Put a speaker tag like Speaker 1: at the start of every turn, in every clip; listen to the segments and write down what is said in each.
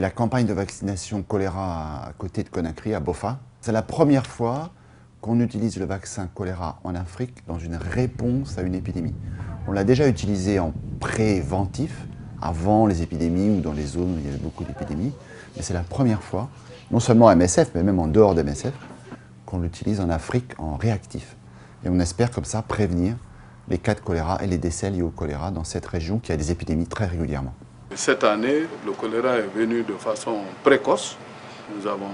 Speaker 1: la campagne de vaccination choléra à côté de Conakry, à Boffa. C'est la première fois qu'on utilise le vaccin choléra en Afrique dans une réponse à une épidémie. On l'a déjà utilisé en préventif, avant les épidémies ou dans les zones où il y avait beaucoup d'épidémies, mais c'est la première fois, non seulement à MSF, mais même en dehors de MSF, qu'on l'utilise en Afrique en réactif. Et on espère comme ça prévenir les cas de choléra et les décès liés au choléra dans cette région qui a des épidémies très régulièrement.
Speaker 2: Cette année, le choléra est venu de façon précoce. Nous avons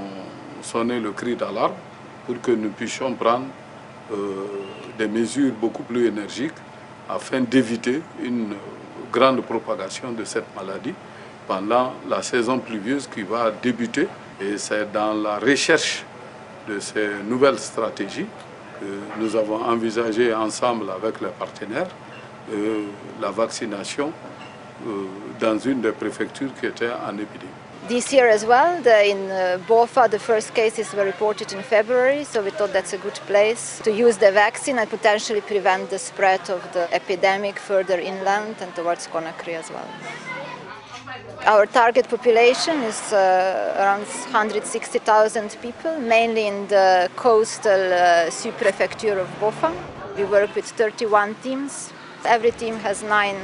Speaker 2: sonné le cri d'alarme pour que nous puissions prendre des mesures beaucoup plus énergiques afin d'éviter une grande propagation de cette maladie pendant la saison pluvieuse qui va débuter. Et c'est dans la recherche de ces nouvelles stratégies que nous avons envisagé ensemble avec les partenaires la vaccination dans une des préfectures qui était en épidémie.
Speaker 3: This year as well, in Boffa, the first cases were reported in February, so we thought that's a good place to use the vaccine and potentially prevent the spread of the epidemic further inland and towards Conakry as well. Our target population is around 160,000 people, mainly in the coastal sub-prefecture of Boffa. We work with 31 teams. Every team has 9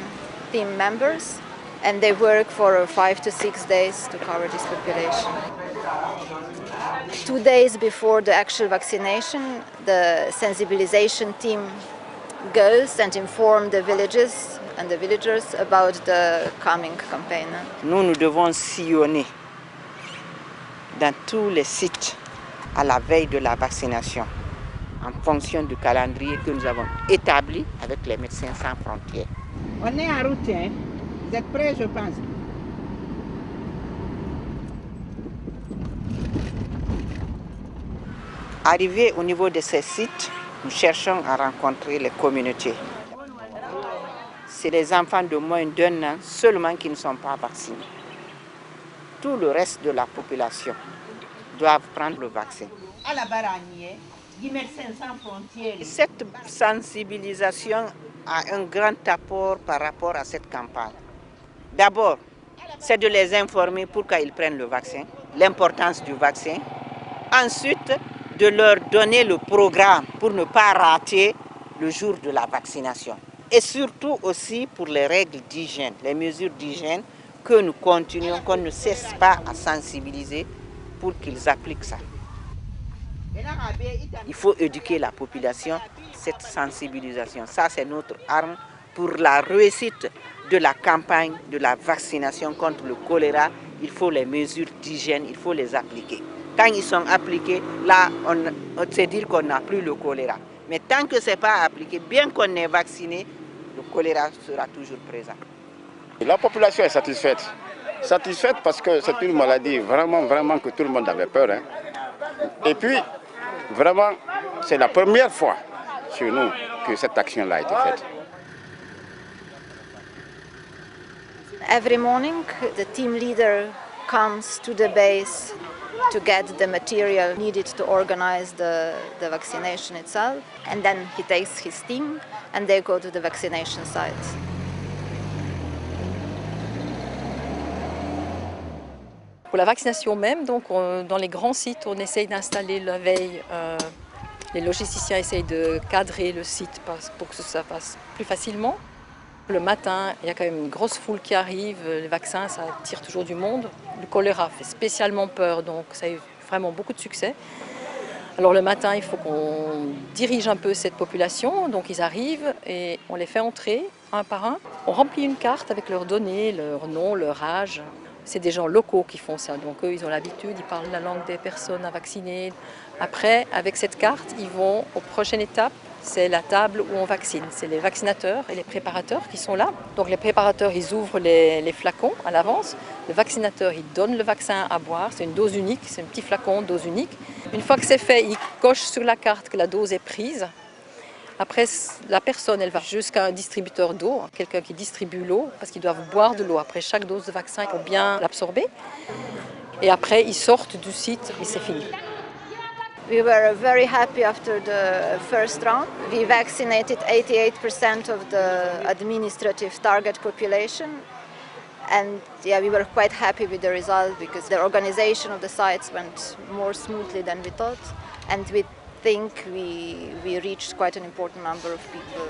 Speaker 3: team members, and they work for 5 to 6 days to cover this population. 2 days before the actual vaccination, the sensibilization team goes and informs the villages and the villagers about the coming campaign.
Speaker 4: Nous devons sillonner dans tous les sites à la veille de la vaccination, en fonction du calendrier que nous avons établi avec les Médecins sans frontières.
Speaker 5: On est en route, hein? Vous êtes prêts, je pense.
Speaker 4: Arrivés au niveau de ces sites, nous cherchons à rencontrer les communautés. C'est les enfants de moins d'1 an seulement qui ne sont pas vaccinés. Tout le reste de la population doivent prendre le vaccin.
Speaker 5: À la Baranier, Médecins sans frontières.
Speaker 4: Cette sensibilisation a un grand apport par rapport à cette campagne. D'abord, c'est de les informer pourquoi ils prennent le vaccin, l'importance du vaccin. Ensuite, de leur donner le programme pour ne pas rater le jour de la vaccination. Et surtout aussi pour les règles d'hygiène, les mesures d'hygiène que nous continuons, qu'on ne cesse pas à sensibiliser pour qu'ils appliquent ça. Il faut éduquer la population, cette sensibilisation. Ça, c'est notre arme pour la réussite de la campagne de la vaccination contre le choléra. Il faut les mesures d'hygiène, il faut les appliquer. Quand ils sont appliqués, là, on sait dire qu'on n'a plus le choléra. Mais tant que ce n'est pas appliqué, bien qu'on est vacciné, le choléra sera toujours présent.
Speaker 6: La population est satisfaite. Satisfaite parce que c'est une maladie vraiment que tout le monde avait peur. Hein. Et puis, vraiment, c'est la première fois chez nous que cette action-là a été faite.
Speaker 3: Every morning, the team leader comes to the base to get the material needed to organize the vaccination itself. And then he takes his team and they go to the vaccination site.
Speaker 7: Pour la vaccination même, donc dans les grands sites, on essaye d'installer la veille. Les logisticiens essayent de cadrer le site pour que ça passe plus facilement. Le matin, il y a quand même une grosse foule qui arrive. Les vaccins, ça attire toujours du monde. Le choléra fait spécialement peur, donc ça a eu vraiment beaucoup de succès. Alors le matin, il faut qu'on dirige un peu cette population. Donc ils arrivent et on les fait entrer un par un. On remplit une carte avec leurs données, leur nom, leur âge. C'est des gens locaux qui font ça, donc eux, ils ont l'habitude, ils parlent la langue des personnes à vacciner. Après, avec cette carte, ils vont aux prochaines étapes. C'est la table où on vaccine. C'est les vaccinateurs et les préparateurs qui sont là. Donc les préparateurs, ils ouvrent les flacons à l'avance. Le vaccinateur, il donne le vaccin à boire. C'est une dose unique, c'est un petit flacon, dose unique. Une fois que c'est fait, il coche sur la carte que la dose est prise. Après, la personne, elle va jusqu'à un distributeur d'eau, quelqu'un qui distribue l'eau, parce qu'ils doivent boire de l'eau. Après chaque dose de vaccin, pour bien l'absorber. Et après, ils sortent du site et c'est fini.
Speaker 3: We were very happy after the first round. We vaccinated 88% of the administrative target population. And yeah, we were quite happy with the result because the organization of the sites went more smoothly than we thought. And we think we reached quite an important number of people.